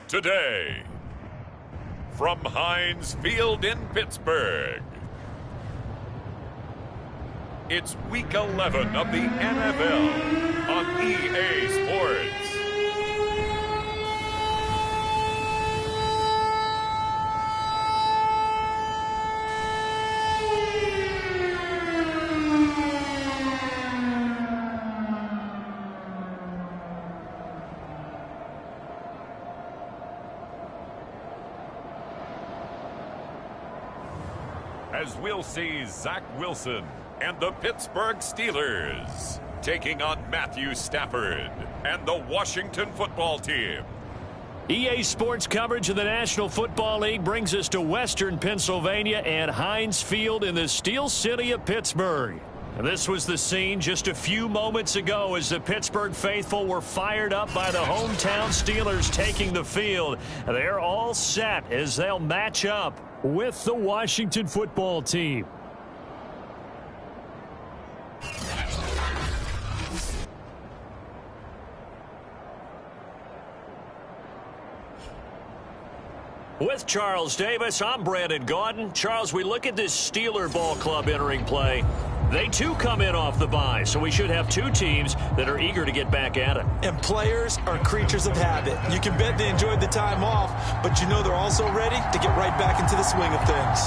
today. From Heinz Field in Pittsburgh, it's Week 11 of the NFL on EA Sports. As we'll see Zach Wilson and the Pittsburgh Steelers taking on Matthew Stafford and the Washington football team. EA Sports coverage of the National Football League brings us to Western Pennsylvania and Heinz Field in the Steel City of Pittsburgh. This was the scene just a few moments ago as the Pittsburgh faithful were fired up by the hometown Steelers taking the field. They're all set as they'll match up with the Washington football team. With Charles Davis, I'm Brandon Gaudin. Charles, we look at this Steeler ball club entering play. They too come in off the bye, so we should have two teams that are eager to get back at it. And players are creatures of habit. You can bet they enjoyed the time off, but you know they're also ready to get right back into the swing of things.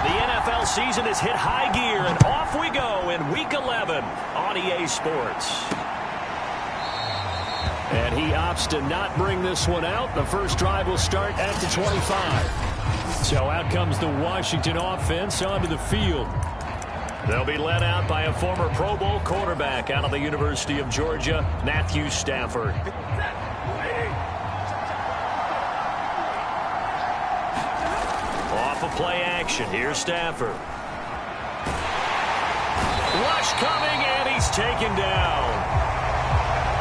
The NFL season has hit high gear, and off we go in Week 11 on EA Sports. And he opts to not bring this one out. The first drive will start at the 25. So out comes the Washington offense onto the field. They'll be led out by a former Pro Bowl quarterback out of the University of Georgia, Matthew Stafford. Off of play action, here's Stafford. Rush coming, and he's taken down.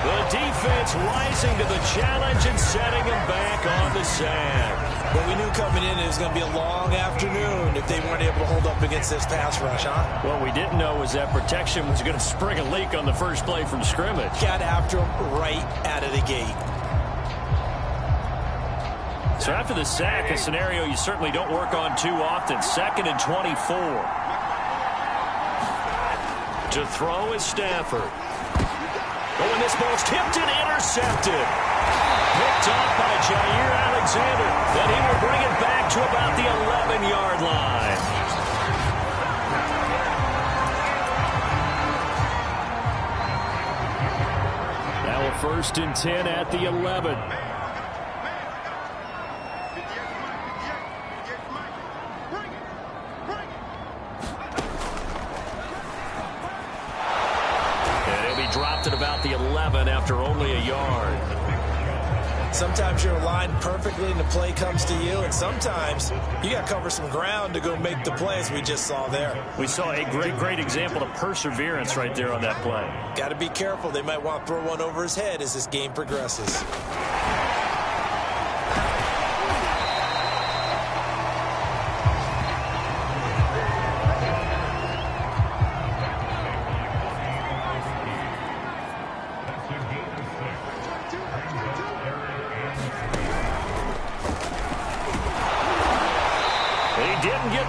The defense rising to the challenge and setting him back on the sack. Well, we knew coming in it was going to be a long afternoon if they weren't able to hold up against this pass rush, huh? What we didn't know was that protection was going to spring a leak on the first play from scrimmage. Got after him right out of the gate. So after the sack, a scenario you certainly don't work on too often. 2nd and 24. To throw is Stafford. Oh, and this ball's tipped and intercepted. Picked off by Jair Alexander. Then he will bring it back to about the 11-yard line. Now a 1st and 10 at the 11. Dropped at about the 11 after only a yard. Sometimes you're aligned perfectly and the play comes to you, and sometimes you got to cover some ground to go make the plays we just saw there. We saw a great example of perseverance right there on that play. Got to be careful. They might want to throw one over his head as this game progresses.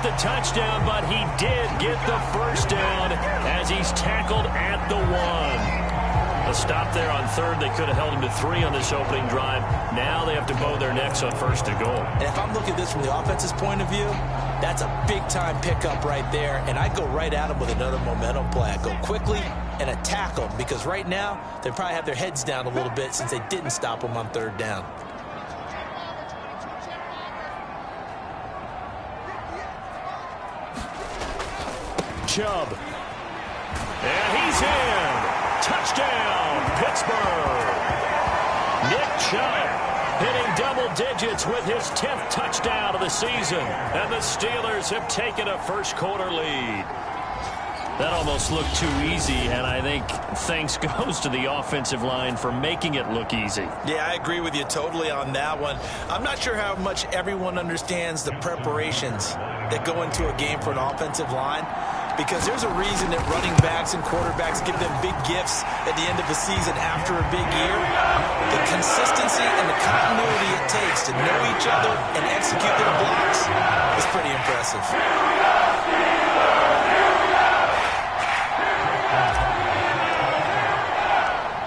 The touchdown, but he did get the first down as he's tackled at the 1. A stop there on 3rd. They could have held him to 3 on this opening drive. Now they have to bow their necks on 1st and goal. And if I'm looking at this from the offense's point of view, that's a big-time pickup right there, and I go right at him with another momentum play. I go quickly and attack them because right now they probably have their heads down a little bit since they didn't stop them on 3rd down. Chubb. And he's in. Touchdown, Pittsburgh. Nick Chubb hitting double digits with his 10th touchdown of the season. And the Steelers have taken a first-quarter lead. That almost looked too easy, and I think thanks goes to the offensive line for making it look easy. Yeah, I agree with you totally on that one. I'm not sure how much everyone understands the preparations that go into a game for an offensive line. because there's a reason that running backs and quarterbacks give them big gifts at the end of the season after a big year. The consistency and the continuity it takes to know each other and execute their blocks is pretty impressive.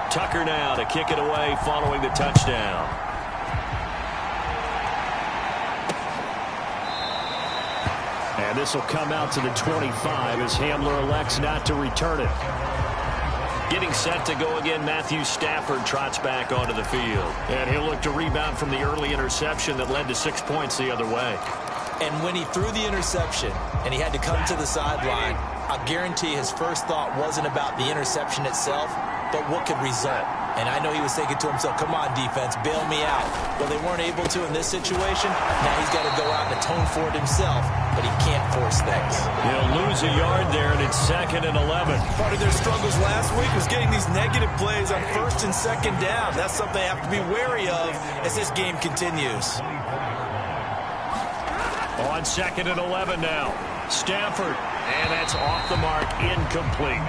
Tucker now to kick it away following the touchdown. And this will come out to the 25 as Hamler elects not to return it. Getting set to go again, Matthew Stafford trots back onto the field. And he'll look to rebound from the early interception that led to 6 points the other way. And when he threw the interception and he had to come to the sideline, I guarantee his first thought wasn't about the interception itself, but what could result. And I know he was thinking to himself, come on, defense, bail me out. Well, they weren't able to in this situation. Now he's got to go out and atone for it himself, but he can't force things. He'll lose a yard there, and it's 2nd and 11. Part of their struggles last week was getting these negative plays on 1st and 2nd down. That's something they have to be wary of as this game continues. On 2nd and 11 now. Stafford, and that's off the mark, incomplete.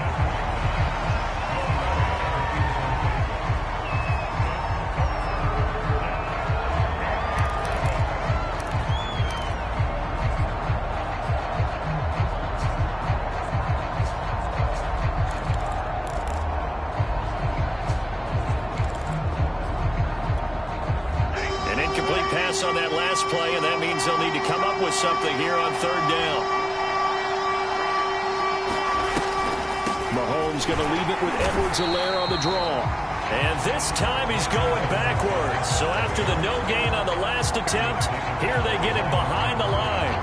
On that last play, and that means they'll need to come up with something here on 3rd down. Mahomes going to leave it with Edwards-Helaire on the draw. And this time he's going backwards. So after the no gain on the last attempt, here they get him behind the line.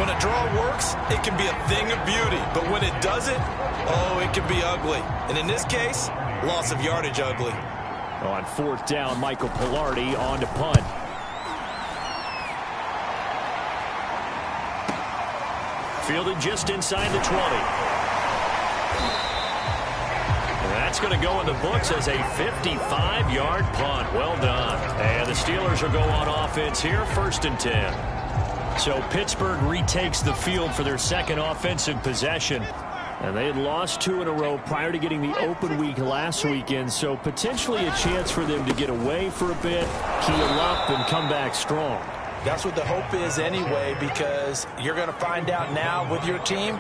When a draw works, it can be a thing of beauty. But when it doesn't, oh, it can be ugly. And in this case, loss of yardage ugly. On 4th down, Michael Pilardi on to punt. Fielded just inside the 20. And that's going to go in the books as a 55-yard punt. Well done. And the Steelers will go on offense here, 1st and 10. So Pittsburgh retakes the field for their 2nd offensive possession. And they had lost 2 in a row prior to getting the open week last weekend. So potentially a chance for them to get away for a bit, keel up, and come back strong. That's what the hope is anyway, because you're going to find out now with your team,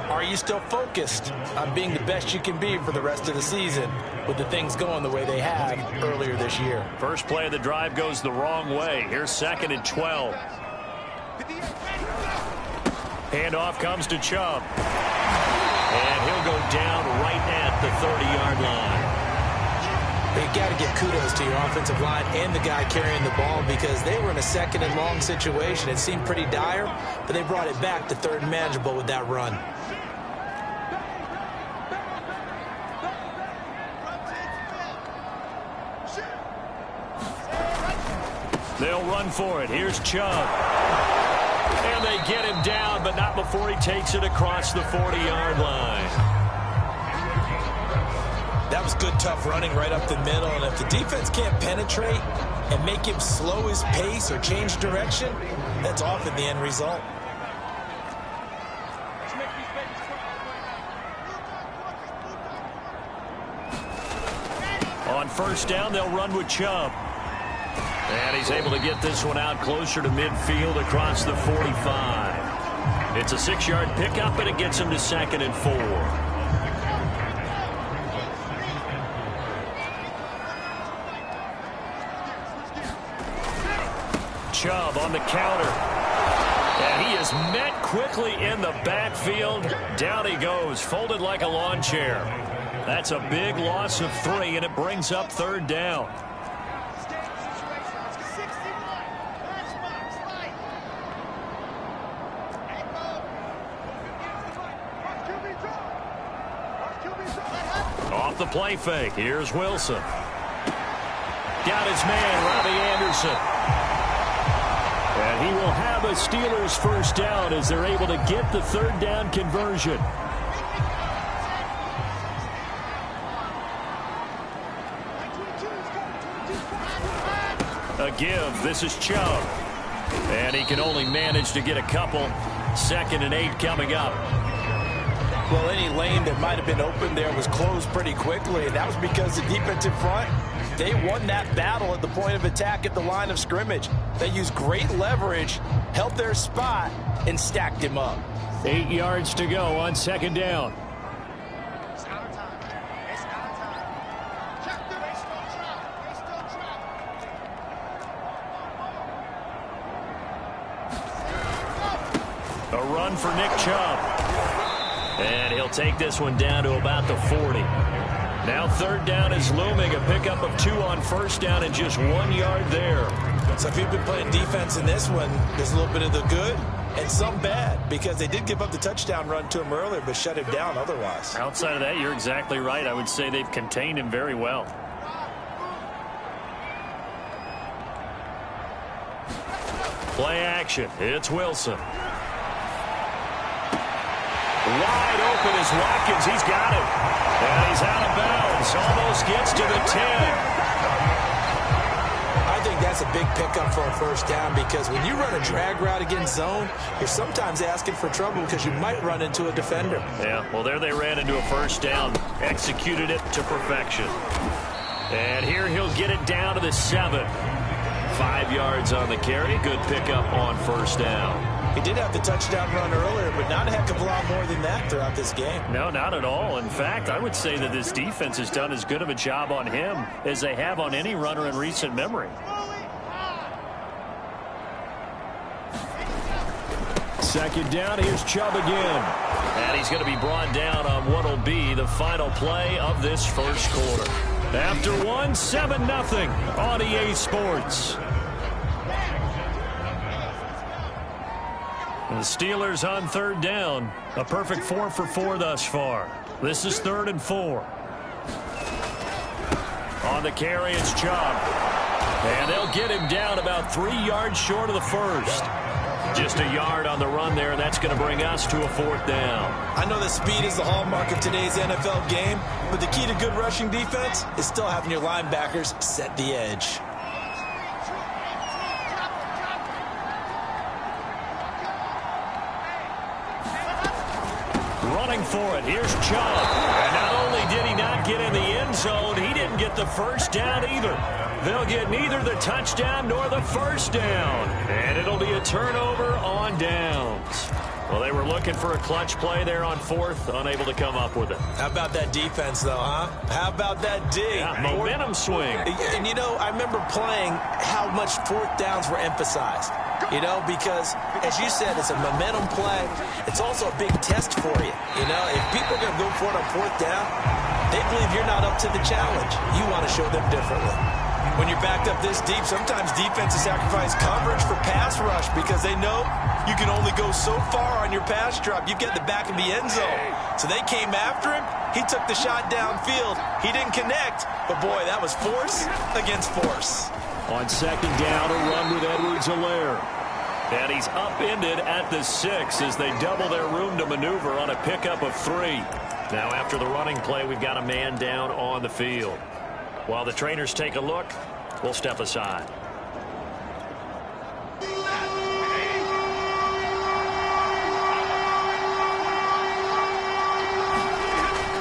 are you still focused on being the best you can be for the rest of the season with the things going the way they have earlier this year? First play of the drive goes the wrong way. Here's 2nd and 12. Handoff comes to Chubb. And he'll go down right at the 30-yard line. You got to give kudos to your offensive line and the guy carrying the ball, because they were in a 2nd and long situation. It seemed pretty dire, but they brought it back to 3rd and manageable with that run. They'll run for it. Here's Chubb. And they get him down, but not before he takes it across the 40-yard line. That was good, tough running right up the middle. And if the defense can't penetrate and make him slow his pace or change direction, that's often the end result. On 1st down, they'll run with Chubb. And he's able to get this one out closer to midfield across the 45. It's a 6-yard pickup, and it gets him to 2nd and 4. Chubb on the counter. And he is met quickly in the backfield. Down he goes, folded like a lawn chair. That's a big loss of 3, and it brings up 3rd down. Off the play fake, here's Wilson. Got his man, Robbie Anderson. And he will have a Steelers 1st down as they're able to get the 3rd down conversion. A give. This is Chubb. And he can only manage to get a couple. 2nd and 8 coming up. Well, any lane that might have been open there was closed pretty quickly, and that was because the defensive front, they won that battle at the point of attack at the line of scrimmage. They used great leverage, held their spot, and stacked him up. 8 yards to go on second down. A run for Nick Chubb. And he'll take this one down to about the 40. Now third down is looming. A pickup of 2 on first down and just 1 yard there. So if you've been playing defense in this one, there's a little bit of the good and some bad, because they did give up the touchdown run to him earlier but shut him down otherwise. Outside of that, you're exactly right. I would say they've contained him very well. Play action. It's Wilson. Wide open is Watkins. He's got it. And he's out of bounds. Almost gets to the 10. I think that's a big pickup for a first down, because when you run a drag route against zone, you're sometimes asking for trouble because you might run into a defender. Yeah, well, there they ran into a first down. Executed it to perfection. And here he'll get it down to the 7. 5 yards on the carry. Good pickup on first down. He did have the touchdown run earlier, but not a heck of a lot more than that throughout this game. No, not at all. In fact, I would say that this defense has done as good of a job on him as they have on any runner in recent memory. Second down, here's Chubb again. And he's going to be brought down on what will be the final play of this first quarter. After 1, 7-0 on EA Sports. The Steelers on third down. A perfect 4 for 4 thus far. This is 3rd and 4. On the carry, it's Chubb. And they'll get him down about 3 yards short of the first. Just a yard on the run there. That's going to bring us to a 4th down. I know that speed is the hallmark of today's NFL game, but the key to good rushing defense is still having your linebackers set the edge. Running for it. Here's Chubb. And not only did he not get in the end zone, he didn't get the first down either. They'll get neither the touchdown nor the first down. And it'll be a turnover on downs. Well, they were looking for a clutch play there on 4th, unable to come up with it. How about that defense, though, huh? How about that D? Yeah, momentum swing. And, you know, I remember playing how much 4th downs were emphasized. You know, because, as you said, it's a momentum play. It's also a big test for you. You know, if people are going to go for it on 4th down, they believe you're not up to the challenge. You want to show them differently. When you're backed up this deep, sometimes defenses sacrifice coverage for pass rush because they know you can only go so far on your pass drop. You get the back of the end zone. So they came after him. He took the shot downfield. He didn't connect. But, boy, that was force against force. On second down, a run with Edwards-Helaire. And he's upended at the 6 as they double their room to maneuver on a pickup of 3. Now, after the running play, we've got a man down on the field. While the trainers take a look, we'll step aside.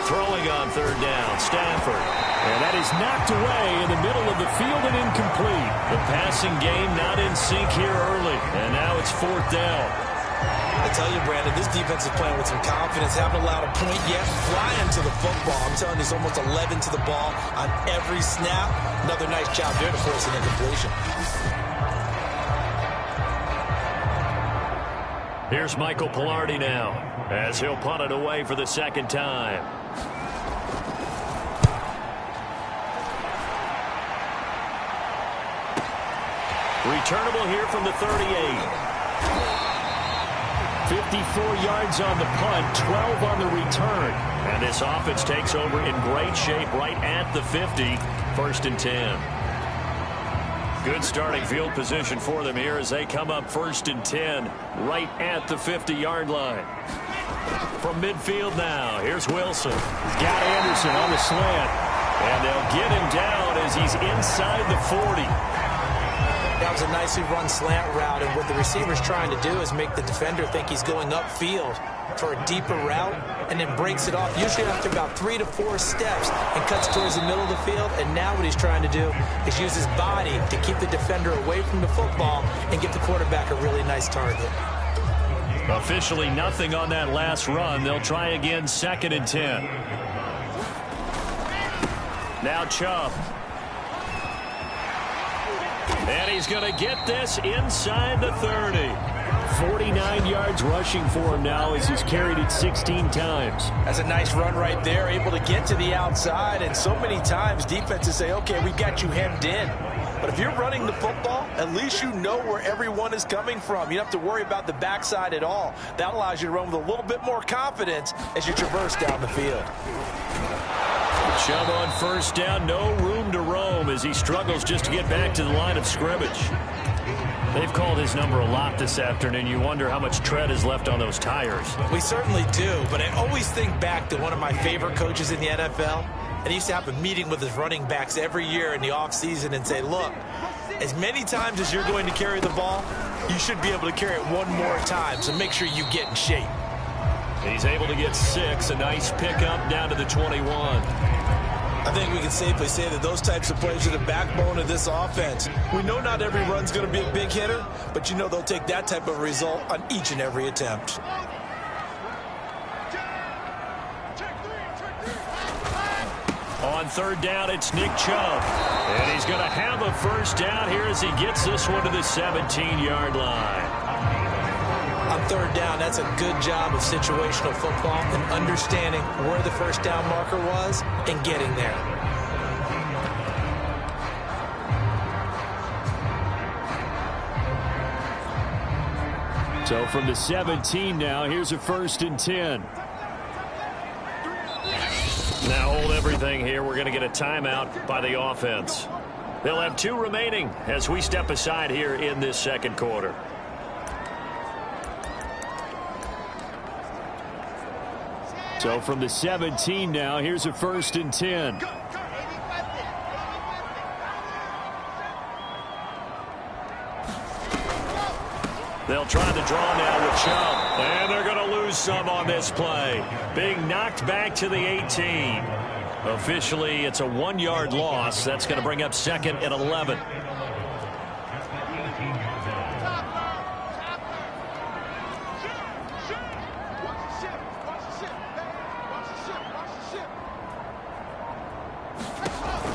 Throwing on third down, Stafford. And that is knocked away in the middle of the field and incomplete. The passing game not in sync here early. And now it's 4th down. I tell you, Brandon, this defense is playing with some confidence. Haven't allowed a point yet. Flying to the football. I'm telling you, there's almost 11 to the ball on every snap. Another nice job there to force an incompletion. Here's Michael Palardy now as he'll punt it away for the second time. Returnable here from the 38. 54 yards on the punt, 12 on the return. And this offense takes over in great shape right at the 50, 1st and 10. Good starting field position for them here as they come up 1st and 10 right at the 50-yard line. From midfield now, here's Wilson. He's got Anderson on the slant. And they'll get him down as he's inside the 40. That was a nicely run slant route, and what the receiver's trying to do is make the defender think he's going upfield. for a deeper route and then breaks it off, usually after about 3 to 4 steps, and cuts towards the middle of the field. And now what he's trying to do is use his body to keep the defender away from the football and get the quarterback a really nice target. Officially nothing on that last run. They'll try again, 2nd and 10. Now Chubb. And he's going to get this inside the 30. 49 yards rushing for him now as he's carried it 16 times. That's a nice run right there, able to get to the outside. And so many times defenses say, okay, we got you hemmed in. But if you're running the football, at least you know where everyone is coming from. You don't have to worry about the backside at all. That allows you to run with a little bit more confidence as you traverse down the field. Chubb on 1st down, no room to roam as he struggles just to get back to the line of scrimmage. They've called his number a lot this afternoon. You wonder how much tread is left on those tires. We certainly do, but I always think back to one of my favorite coaches in the NFL. And he used to have a meeting with his running backs every year in the offseason and say, look, as many times as you're going to carry the ball, you should be able to carry it one more time, so make sure you get in shape. He's able to get 6, a nice pickup down to the 21. I think we can safely say that those types of plays are the backbone of this offense. We know not every run's going to be a big hitter, but you know they'll take that type of result on each and every attempt. On 3rd down, it's Nick Chubb. And he's going to have a 1st down here as he gets this one to the 17-yard line. On 3rd down, that's a good job of situational football and understanding where the 1st down marker was and getting there. So from the 17 now, here's a 1st and 10. Now hold everything here. We're going to get a timeout by the offense. They'll have 2 remaining as we step aside here in this 2nd quarter. So from the 17 now, here's a 1st and 10. They'll try the draw now with Chubb. And they're going to lose some on this play. Being knocked back to the 18. Officially, it's a 1-yard loss. That's going to bring up 2nd and 11.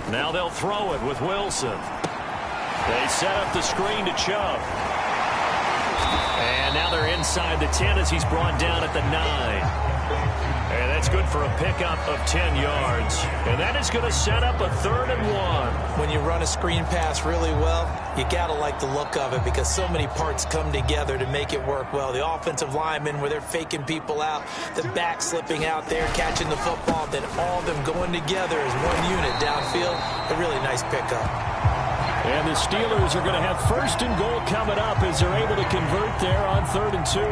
Now they'll throw it with Wilson. They set up the screen to Chubb. And now they're inside the 10 as he's brought down at the 9. And that's good for a pickup of 10 yards. And that is going to set up a 3rd and 1. When you run a screen pass really well, you got to like the look of it because so many parts come together to make it work well. The offensive linemen where they're faking people out, the back slipping out there, catching the football, then all of them going together as one unit downfield. A really nice pickup. And the Steelers are going to have 1st and goal coming up as they're able to convert there on 3rd and 2.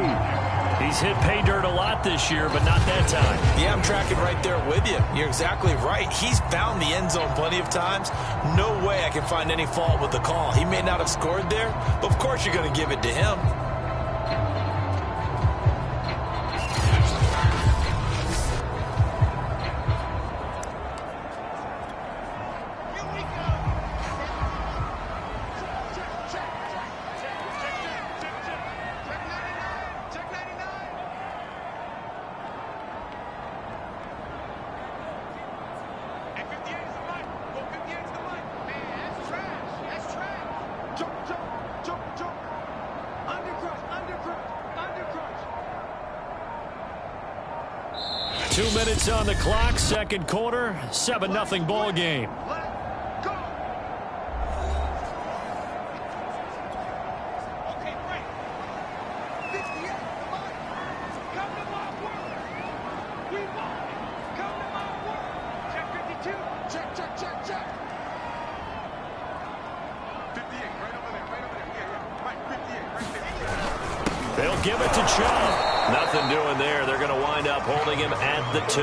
He's hit pay dirt a lot this year, but not that time. Yeah, I'm tracking right there with you. You're exactly right. He's found the end zone plenty of times. No way I can find any fault with the call. He may not have scored there, but of course you're going to give it to him. On the clock, 2nd quarter, 7-0 ball game. They'll give it to Chubb. Nothing doing there. They're going to wind up holding him at the 2.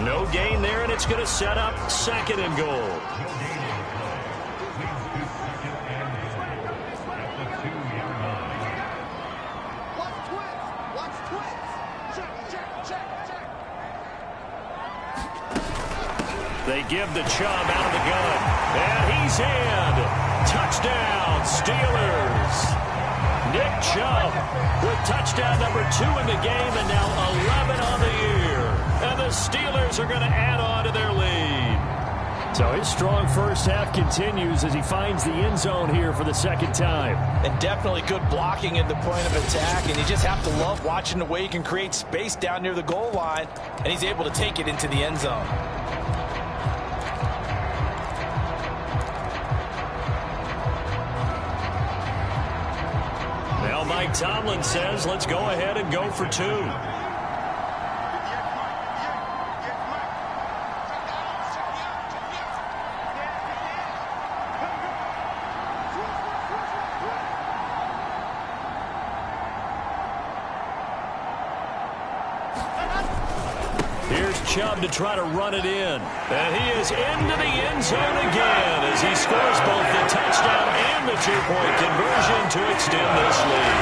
No gain there, and it's going to set up 2nd and goal. Watch twist. They give the Chubb out of the gun. And he's in. Touchdown, Steelers. Nick Chubb with touchdown number 2 in the game and now 11 on the year. And the Steelers are going to add on to their lead. So his strong first half continues as he finds the end zone here for the second time. And definitely good blocking at the point of attack. And you just have to love watching the way he can create space down near the goal line. And he's able to take it into the end zone. Now Mike Tomlin says, let's go ahead and go for 2. Chubb to try to run it in. And he is into the end zone again as he scores both the touchdown and the 2-point conversion to extend this lead.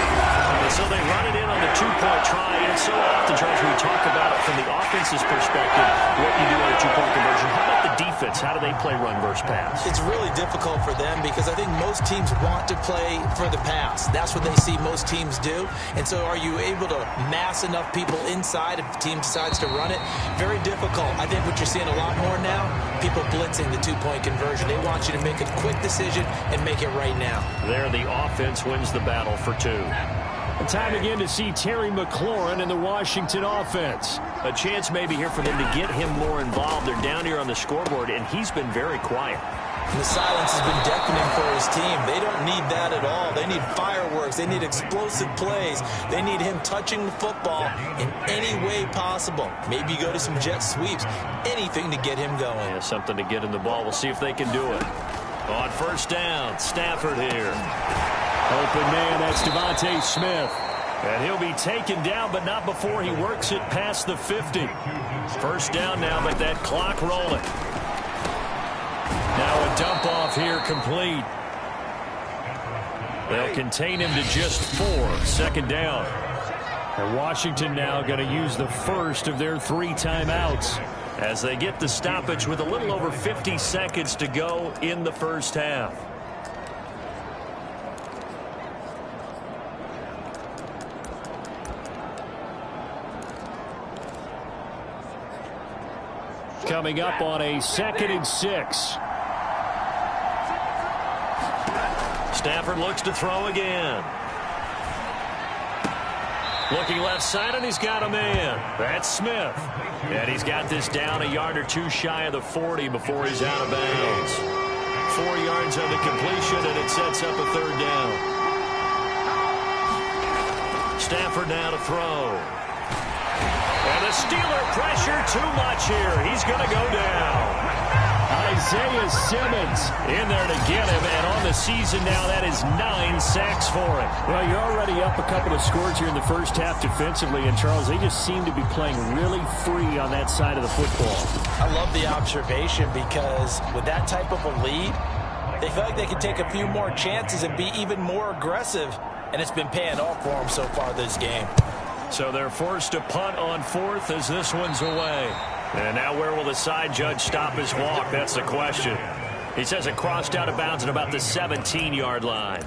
And so they run it in on the 2-point try. And so often, Charles, we talk about it from the offense's perspective, what you do on a 2-point conversion. How about the defense? How do they play run versus pass? It's really difficult for them because I think most teams want to play for the pass. That's what they see most teams do. And so are you able to mass enough people inside if the team decides to run it? Very difficult. I think what you're seeing a lot more now, people blitzing the 2-point conversion. They want you to make a quick decision and make it right now. There, the offense wins the battle for 2. Time again to see Terry McLaurin in the Washington offense. A chance maybe here for them to get him more involved. They're down here on the scoreboard, and he's been very quiet. The silence has been deafening for his team. They don't need that at all. They need fireworks. They need explosive plays. They need him touching the football in any way possible. Maybe go to some jet sweeps. Anything to get him going. Yeah, something to get him the ball. We'll see if they can do it. On first down, Stafford here. Open man, that's Devontae Smith. And he'll be taken down, but not before he works it past the 50. First down now, but that clock rolling. Now a dump off here complete. They'll contain him to just 4. Second down. And Washington now going to use the first of their 3 timeouts as they get the stoppage with a little over 50 seconds to go in the first half. Coming up on a 2nd and 6. Stafford looks to throw again. Looking left side, and he's got a man. That's Smith. And he's got this down a yard or 2 shy of the 40 before he's out of bounds. 4 yards on the completion, and it sets up a 3rd down. Stafford now to throw. And the Steeler pressure too much here. He's going to go down. Isaiah Simmons in there to get him. And on the season now, that is 9 sacks for him. Well, you're already up a couple of scores here in the first half defensively. And, Charles, they just seem to be playing really free on that side of the football. I love the observation because with that type of a lead, they feel like they can take a few more chances and be even more aggressive. And it's been paying off for them so far this game. So they're forced to punt on 4th as this one's away. And now where will the side judge stop his walk? That's the question. He says it crossed out of bounds at about the 17-yard line.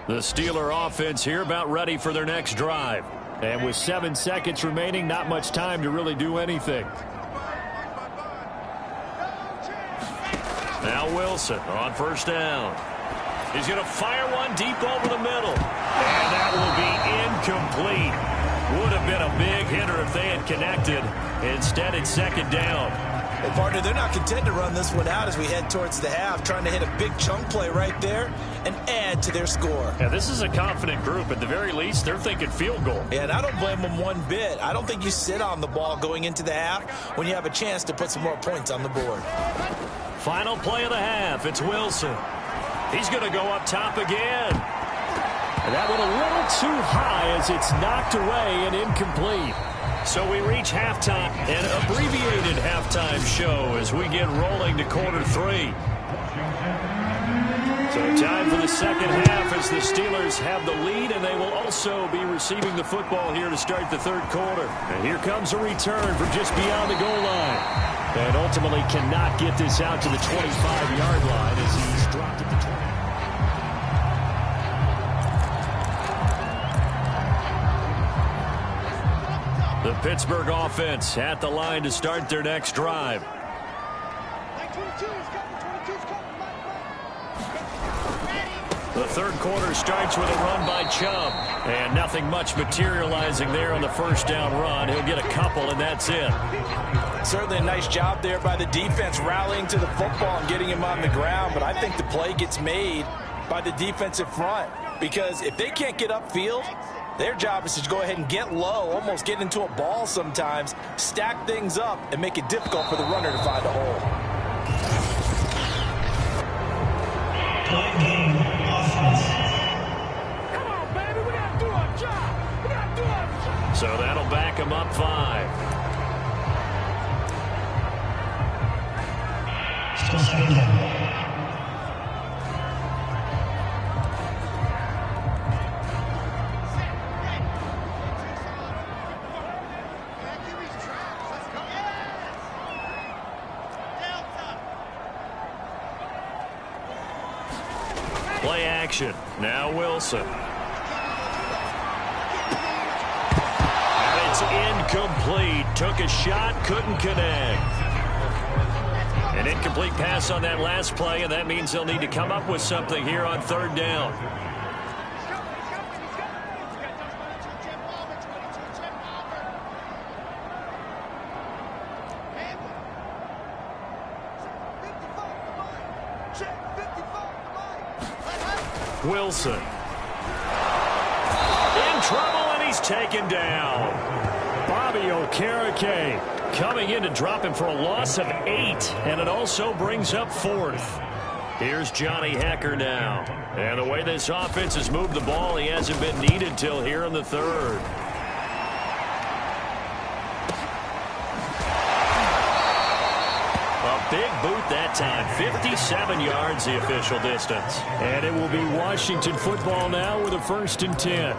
The Steeler offense here about ready for their next drive. And with 7 seconds remaining, not much time to really do anything. Now Wilson on first down. He's going to fire one deep over the middle. And that will be incomplete. Would have been a big hitter if they had connected. Instead, it's 2nd down. Well, partner, they're not content to run this one out as we head towards the half, trying to hit a big chunk play right there and add to their score. Yeah, this is a confident group. At the very least, they're thinking field goal. Yeah, and I don't blame them one bit. I don't think you sit on the ball going into the half when you have a chance to put some more points on the board. Final play of the half. It's Wilson. He's going to go up top again. And that went a little too high as it's knocked away and incomplete. So we reach halftime, an abbreviated halftime show as we get rolling to quarter 3. So time for the second half as the Steelers have the lead, and they will also be receiving the football here to start the third quarter. And here comes a return from just beyond the goal line. And ultimately cannot get this out to the 25-yard line as he's dropped at the 20. The Pittsburgh offense at the line to start their next drive. The third quarter starts with a run by Chubb. And nothing much materializing there on the first down run. He'll get a couple, and that's it. Certainly a nice job there by the defense rallying to the football and getting him on the ground. But I think the play gets made by the defensive front. Because if they can't get upfield, their job is to go ahead and get low, almost get into a ball sometimes, stack things up, and make it difficult for the runner to find a hole. So that'll back him up 5. Still second down. Play action. Now Wilson. And it's incomplete. Took a shot, couldn't connect. An incomplete pass on that last play, and that means they'll need to come up with something here on third down. Wilson. In trouble, and he's taken down. Bobby Okereke coming in to drop him for a loss of 8, and it also brings up 4th. Here's Johnny Hekker now. And the way this offense has moved the ball, he hasn't been needed till here in the third. Big boot that time. 57 yards the official distance. And it will be Washington football now with a 1st and 10.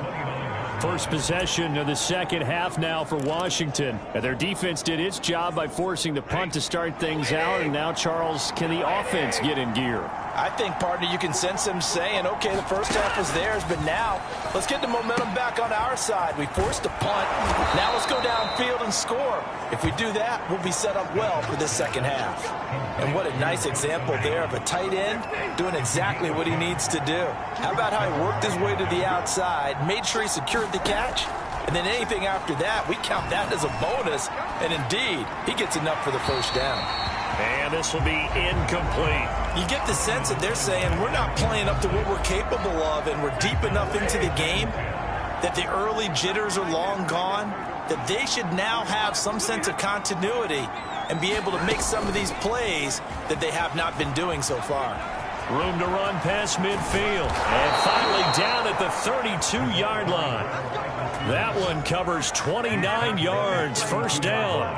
First possession of the second half now for Washington. And their defense did its job by forcing the punt to start things out. And now, Charles, can the offense get in gear? I think, partner, you can sense them saying, okay, the first half was theirs, but now let's get the momentum back on our side. We forced a punt. Now let's go downfield and score. If we do that, we'll be set up well for this second half. And what a nice example there of a tight end doing exactly what he needs to do. How about how he worked his way to the outside, made sure he secured the catch, and then anything after that, we count that as a bonus. And indeed, he gets enough for the first down. And this will be incomplete. You get the sense that they're saying we're not playing up to what we're capable of, and we're deep enough into the game that the early jitters are long gone, that they should now have some sense of continuity and be able to make some of these plays that they have not been doing so far. Room to run past midfield. And finally down at the 32-yard line. That one covers 29 yards. First down.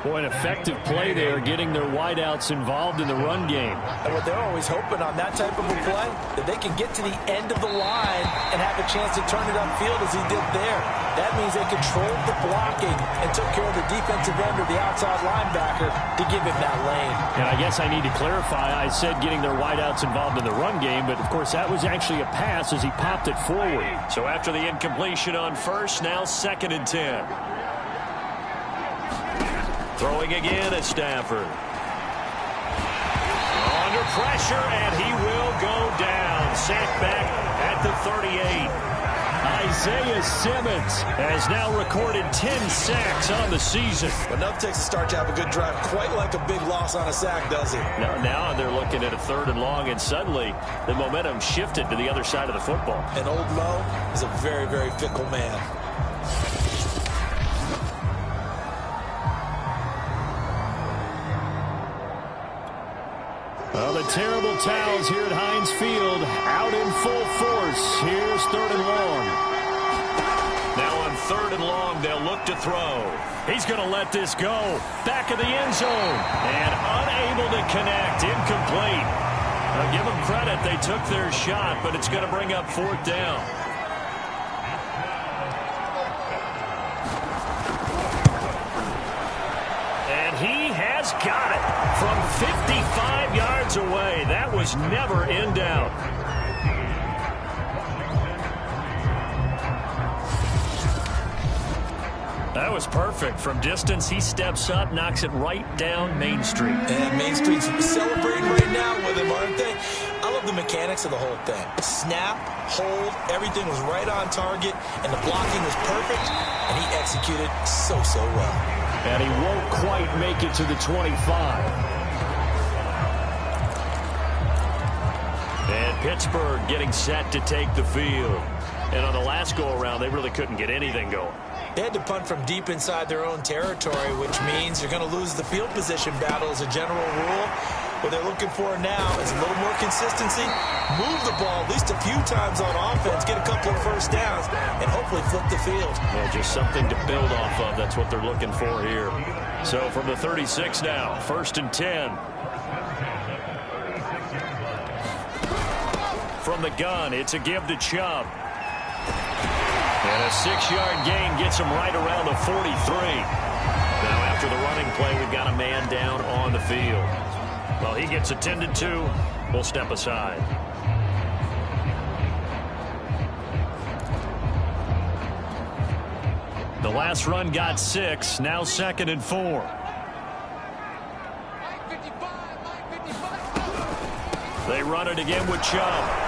Boy, an effective play there, getting their wideouts involved in the run game. And what they're always hoping on that type of a play, that they can get to the end of the line and have a chance to turn it upfield as he did there. That means they controlled the blocking and took care of the defensive end or the outside linebacker to give him that lane. And I guess I need to clarify, I said getting their wideouts involved in the run game, but of course that was actually a pass as he popped it forward. So after the incompletion on first, now 2nd and 10. Throwing again at Stafford. Under pressure, and he will go down. Sacked back at the 38. Isaiah Simmons has now recorded 10 sacks on the season. Enough takes a start to have a good drive, quite like a big loss on a sack, does it? Now they're looking at a 3rd and long, and suddenly the momentum shifted to the other side of the football. And old Mo is a very, very fickle man. Well, the terrible towels here at Heinz Field out in full force. Here's 3rd and long. Now on 3rd and long, they'll look to throw. He's going to let this go. Back of the end zone. And unable to connect. Incomplete. I'll give them credit. They took their shot, but it's going to bring up 4th down. And he has got it from 55 yards away. That was never in doubt. That was perfect. From distance, he steps up, knocks it right down Main Street. And Main Street's celebrating right now with him, aren't they? I love the mechanics of the whole thing. Snap, hold, everything was right on target, and the blocking was perfect, and he executed so well. And he won't quite make it to the 25. And Pittsburgh getting set to take the field. And on the last go-around, they really couldn't get anything going. They had to punt from deep inside their own territory, which means you're going to lose the field position battle as a general rule. What they're looking for now is a little more consistency, move the ball at least a few times on offense, get a couple of first downs, and hopefully flip the field. Yeah, just something to build off of. That's what they're looking for here. So from the 36 now, 1st and 10. From the gun, it's a give to Chubb. And a 6-yard gain gets him right around the 43. Now after the running play, we've got a man down on the field. Well, he gets attended to. We'll step aside. The last run got 6. Now 2nd and 4. They run it again with Chubb.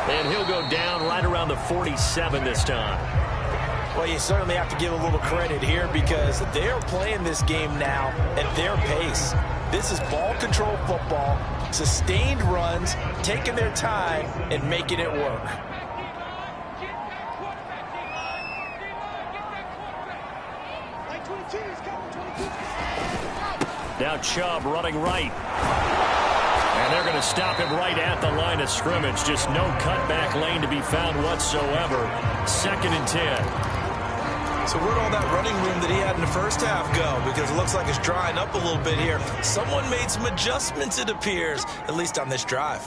And he'll go down right around the 47 this time. Well, you certainly have to give a little credit here because they're playing this game now at their pace. This is ball control football, sustained runs, taking their time, and making it work. Now Chubb running right. And they're going to stop him right at the line of scrimmage. Just no cutback lane to be found whatsoever. 2nd and 10. So where'd all that running room that he had in the first half go? Because it looks like it's drying up a little bit here. Someone made some adjustments, it appears, at least on this drive.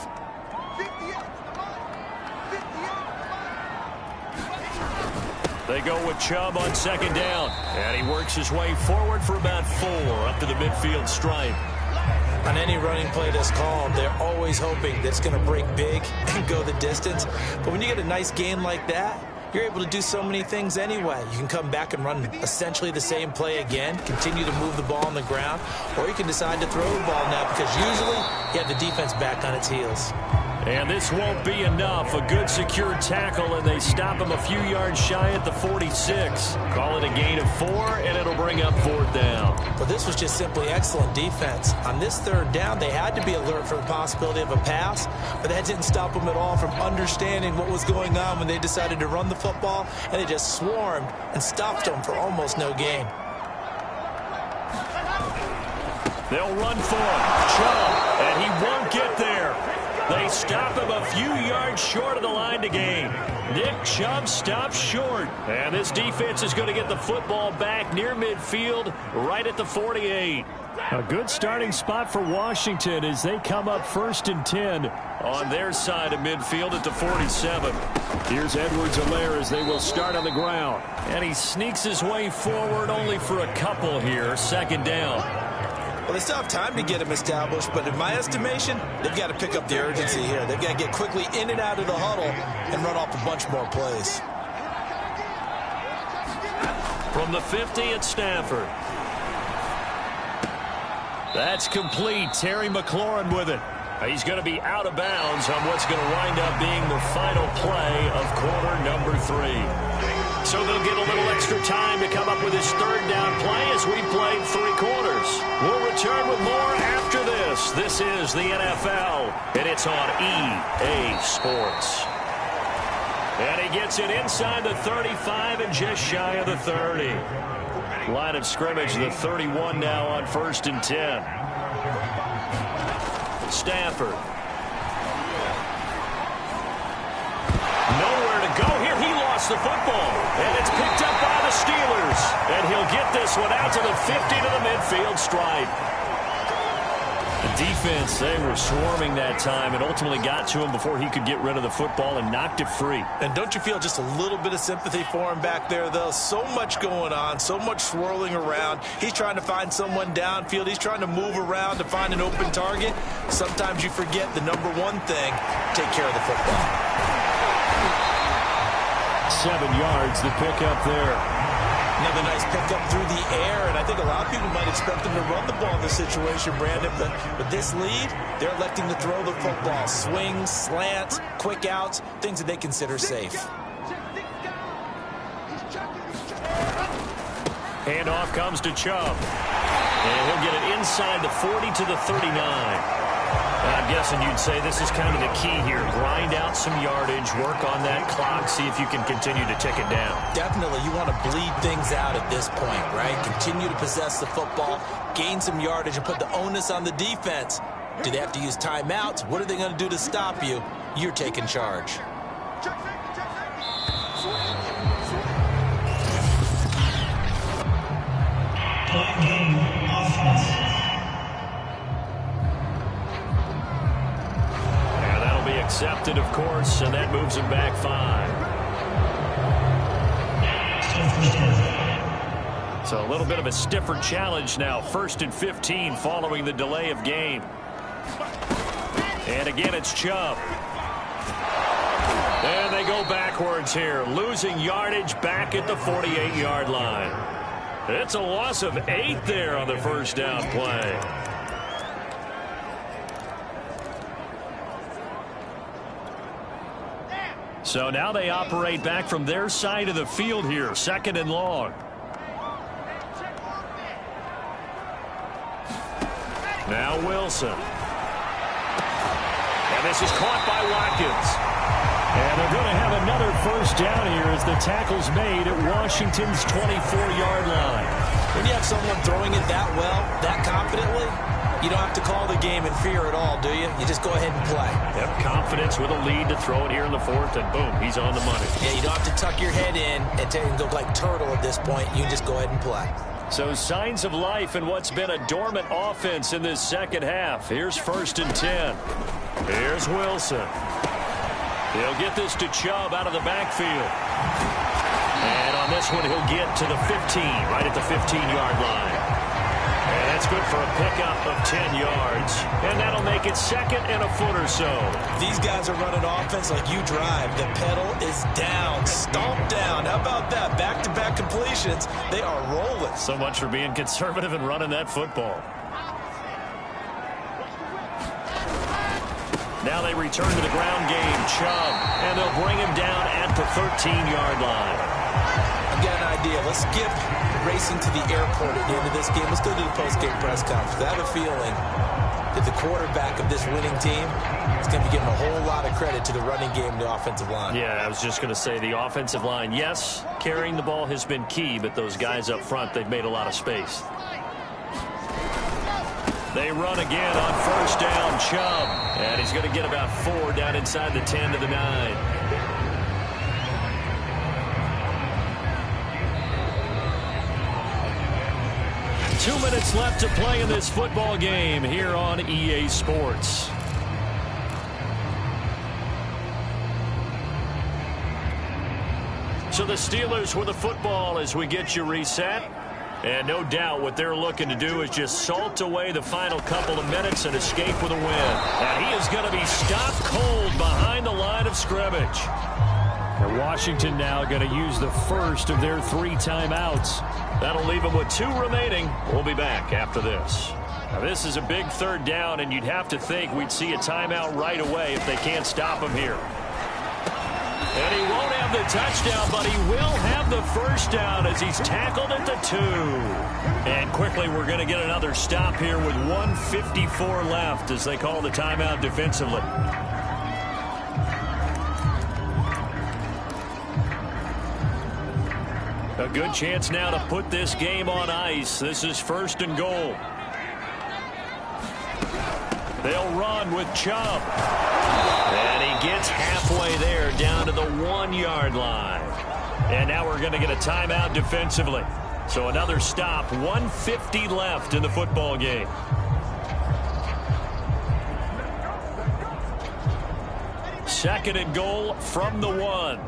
They go with Chubb on 2nd down. And he works his way forward for about 4 up to the midfield stripe. On any running play that's called, they're always hoping that it's going to break big and go the distance. But when you get a nice game like that, you're able to do so many things anyway. You can come back and run essentially the same play again, continue to move the ball on the ground, or you can decide to throw the ball now because usually you have the defense back on its heels. And this won't be enough. A good secure tackle, and they stop him a few yards shy at the 46. Call it a gain of 4, and it'll bring up 4th down. Well, this was just simply excellent defense. On this 3rd down, they had to be alert for the possibility of a pass, but that didn't stop them at all from understanding what was going on when they decided to run the football, and they just swarmed and stopped them for almost no gain. They'll run for him. Chubb, and he won't get there. They stop him a few yards short of the line to gain. Nick Chubb stops short. And this defense is going to get the football back near midfield, right at the 48. A good starting spot for Washington as they come up 1st and 10 on their side of midfield at the 47. Here's Edwards-Helaire as they will start on the ground. And he sneaks his way forward only for a couple here. 2nd down. Well, they still have time to get him established, but in my estimation, they've got to pick up the urgency here. They've got to get quickly in and out of the huddle and run off a bunch more plays. From the 50 at Stafford. That's complete. Terry McLaurin with it. He's going to be out of bounds on what's going to wind up being the final play of quarter number 3. So they'll get a little extra time to come up with his 3rd down play as we played 3 quarters. We'll return with more after this. This is the NFL, and it's on EA Sports. And he gets it inside the 35 and just shy of the 30. Line of scrimmage, the 31 now on 1st and 10. Stafford. Nowhere to go here. He lost the football. And it's picked up by the Steelers. And he'll get this one out to the 50 to the midfield stripe. defense, they were swarming that time and ultimately got to him before he could get rid of the football and knocked it free. And don't you feel just a little bit of sympathy for him back there, though? So much going on, so much swirling around. He's trying to find someone downfield. He's trying to move around to find an open target. Sometimes you forget the number one thing, take care of the football. 7 yards, the pickup there. Another nice pickup through the air, and I think a lot of people might expect him to run the ball in this situation, Brandon, but with this lead, they're electing to throw the football. Swings, slants, quick outs, things that they consider safe. Handoff comes to Chubb, and he'll get it inside the 40 to the 39. I'm guessing you'd say this is kind of the key here. Grind out some yardage, work on that clock, see if you can continue to tick it down. Definitely. You want to bleed things out at this point, right? Continue to possess the football, gain some yardage, and put the onus on the defense. Do they have to use timeouts? What are they going to do to stop you? You're taking charge. Accepted, of course, and that moves him back 5. So a little bit of a stiffer challenge now. 1st and 15 following the delay of game. And again, it's Chubb. And they go backwards here, losing yardage back at the 48-yard line. It's a loss of 8 there on the first down play. So now they operate back from their side of the field here, 2nd and long. Now Wilson. And this is caught by Watkins. And they're going to have another first down here as the tackle's made at Washington's 24-yard line. When you have someone throwing it that well, that confidently, you don't have to call the game in fear at all, do you? You just go ahead and play. Yep, confidence with a lead to throw it here in the 4th, and boom, he's on the money. Yeah, you don't have to tuck your head in and go like turtle at this point. You can just go ahead and play. So signs of life in what's been a dormant offense in this second half. Here's 1st and 10. Here's Wilson. He'll get this to Chubb out of the backfield. And on this one, he'll get to the 15, right at the 15-yard line. And that's good for a pickup of 10 yards. And that'll make it 2nd and a foot or so. These guys are running offense like you drive. The pedal is down, stomped down. How about that? Back-to-back completions. They are rolling. So much for being conservative and running that football. Now they return to the ground game. Chubb. And they'll bring him down at the 13-yard line. I've got an idea. Let's skip racing to the airport at the end of this game. Let's go to the post-game press conference. I have a feeling that the quarterback of this winning team is going to be giving a whole lot of credit to the running game and the offensive line. Yeah, I was just going to say the offensive line, yes, carrying the ball has been key, but those guys up front, they've made a lot of space. They run again on 1st down, Chubb. And he's going to get about 4 down inside the 10 to the 9. 2 minutes left to play in this football game here on EA Sports. So the Steelers with the football as we get you reset. And no doubt what they're looking to do is just salt away the final couple of minutes and escape with a win. And he is going to be stopped cold behind the line of scrimmage. And Washington now going to use the first of their 3 timeouts. That'll leave them with 2 remaining. We'll be back after this. Now this is a big 3rd down, and you'd have to think we'd see a timeout right away if they can't stop him here. And he won't have the touchdown, but he will have the first down as he's tackled at the 2. And quickly we're going to get another stop here with 1:54 left as they call the timeout defensively. A good chance now to put this game on ice. This is 1st and goal. They'll run with Chubb. And he gets halfway there down to the 1-yard line. And now we're going to get a timeout defensively. So another stop, 1:50 left in the football game. Second and goal from the 1.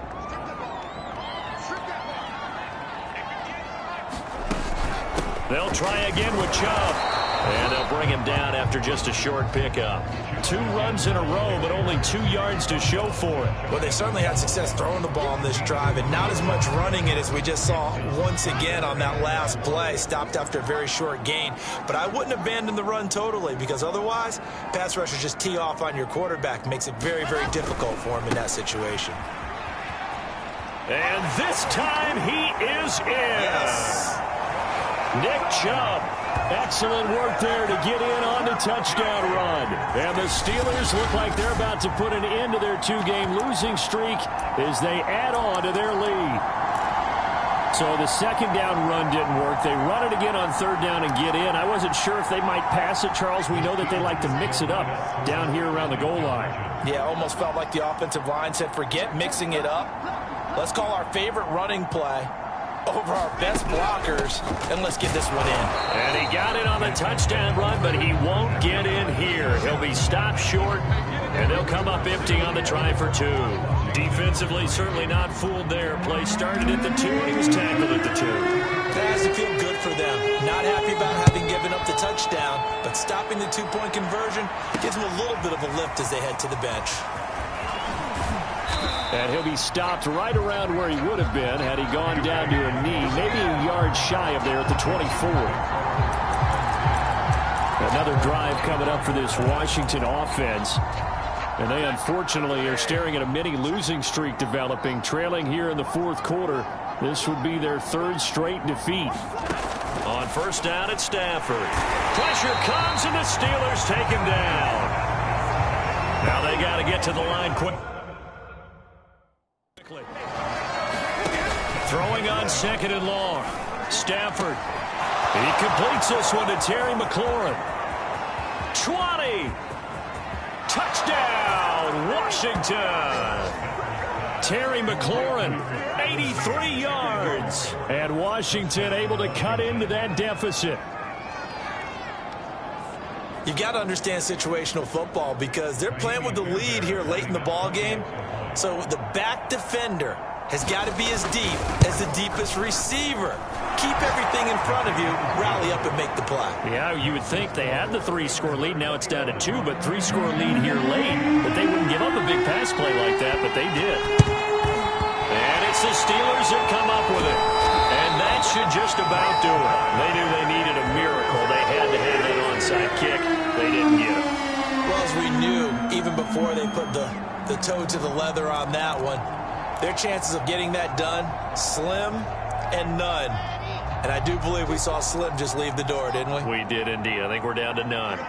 They'll try again with Chubb. And they'll bring him down after just a short pickup. 2 runs in a row, but only 2 yards to show for it. Well, they certainly had success throwing the ball on this drive, and not as much running it as we just saw once again on that last play. Stopped after a very short gain. But I wouldn't abandon the run totally, because otherwise, pass rushers just tee off on your quarterback. Makes it very, very difficult for him in that situation. And this time he is in. Yes. Nick Chubb. Excellent work there to get in on the touchdown run. And the Steelers look like they're about to put an end to their 2-game losing streak as they add on to their lead. So the second down run didn't work. They run it again on third down and get in. I wasn't sure if they might pass it, Charles. We know that they like to mix it up down here around the goal line. Yeah, almost felt like the offensive line said, forget mixing it up. Let's call our favorite running play over our best blockers, and let's get this one in. And he got it on the touchdown run, but he won't get in here. He'll be stopped short, and they'll come up empty on the try for 2. Defensively, certainly not fooled there. Play started at the 2, and he was tackled at the 2. That has to feel good for them. Not happy about having given up the touchdown, but stopping the 2-point conversion gives them a little bit of a lift as they head to the bench. And he'll be stopped right around where he would have been had he gone down to a knee, maybe a yard shy of there at the 24. Another drive coming up for this Washington offense. And they unfortunately are staring at a mini losing streak developing, trailing here in the 4th quarter. This would be their 3rd straight defeat. On first down at Stafford. Pressure comes and the Steelers take him down. Now they got to get to the line quick. Throwing on 2nd and long. Stafford. He completes this one to Terry McLaurin. 20. Touchdown, Washington. Terry McLaurin, 83 yards. And Washington able to cut into that deficit. You got to understand situational football because they're playing with the lead here late in the ball game. So the back defender has got to be as deep as the deepest receiver. Keep everything in front of you, rally up and make the play. Yeah, you would think they had the 3-score lead. Now it's down to 2, but 3-score lead here late. But they wouldn't give up a big pass play like that, but they did. And it's the Steelers that come up with it. And that should just about do it. They knew they needed a miracle. They had to have that onside kick. They didn't get it. Well, as we knew, even before they put the toe to the leather on that one, their chances of getting that done, slim and none. And I do believe we saw Slim just leave the door, didn't we? We did indeed. I think we're down to none.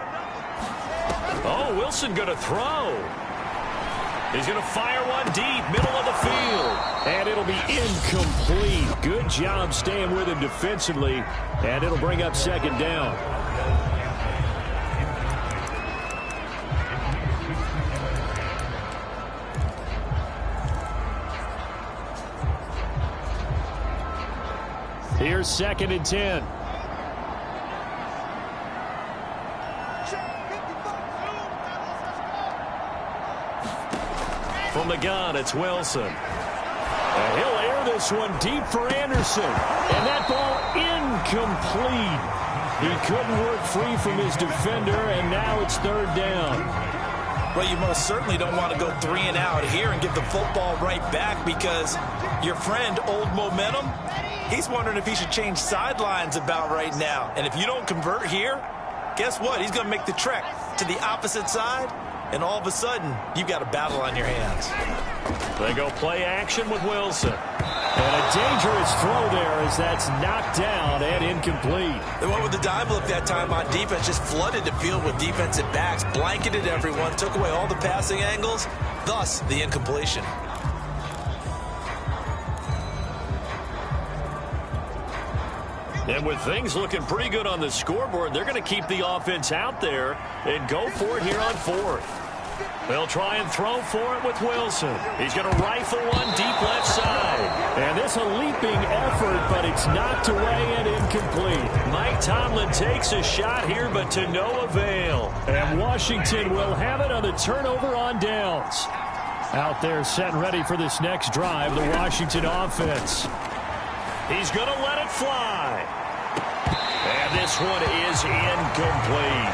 Oh, Wilson going to throw. He's going to fire one deep, middle of the field. And it'll be incomplete. Good job staying with him defensively. And it'll bring up 2nd down. Here's 2nd and 10. From the gun, it's Wilson. And he'll air this one deep for Anderson. And that ball incomplete. He couldn't work free from his defender, and now it's 3rd down. Well, you most certainly don't want to go 3 and out here and give the football right back because your friend, Old Momentum, he's wondering if he should change sidelines about right now. And if you don't convert here, guess what? He's going to make the trek to the opposite side, and all of a sudden, you've got a battle on your hands. They go play action with Wilson. And a dangerous throw there as that's knocked down and incomplete. They went with the dime look that time on defense, just flooded the field with defensive backs, blanketed everyone, took away all the passing angles, thus the incompletion. And with things looking pretty good on the scoreboard, they're going to keep the offense out there and go for it here on 4th. They'll try and throw for it with Wilson. He's going to rifle one deep left side. And this a leaping effort, but it's knocked away and incomplete. Mike Tomlin takes a shot here, but to no avail. And Washington will have it on the turnover on downs. Out there set and ready for this next drive, the Washington offense. He's going to let it fly. And this one is incomplete.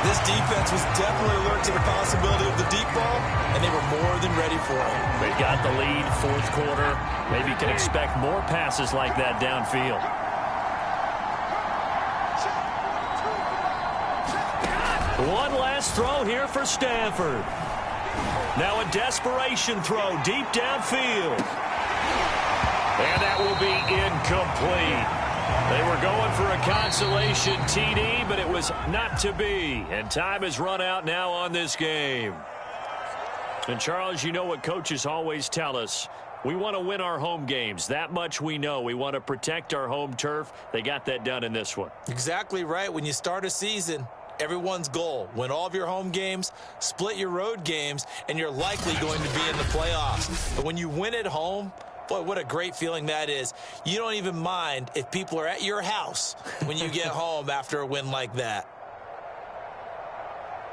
This defense was definitely alert to the possibility of the deep ball, and they were more than ready for it. They've got the lead, fourth quarter. Maybe you can expect more passes like that downfield. One last throw here for Stafford. Now a desperation throw deep downfield. And that will be incomplete. They were going for a consolation TD, but it was not to be. And time has run out now on this game. And, Charles, you know what coaches always tell us. We want to win our home games. That much we know. We want to protect our home turf. They got that done in this one. Exactly right. When you start a season, everyone's goal, win all of your home games, split your road games, and you're likely going to be in the playoffs. But when you win at home, boy, what a great feeling that is. You don't even mind if people are at your house when you get home after a win like that.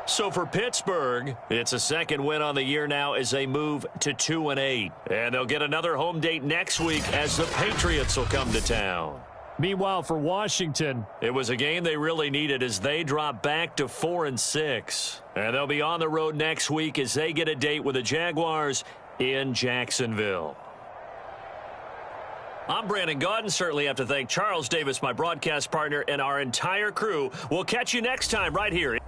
So for Pittsburgh, it's a second win on the year now as they move to 2-8. And they'll get another home date next week as the Patriots will come to town. Meanwhile, for Washington, it was a game they really needed as they drop back to 4-6. And they'll be on the road next week as they get a date with the Jaguars in Jacksonville. I'm Brandon Gaudin. Certainly have to thank Charles Davis, my broadcast partner, and our entire crew. We'll catch you next time right here.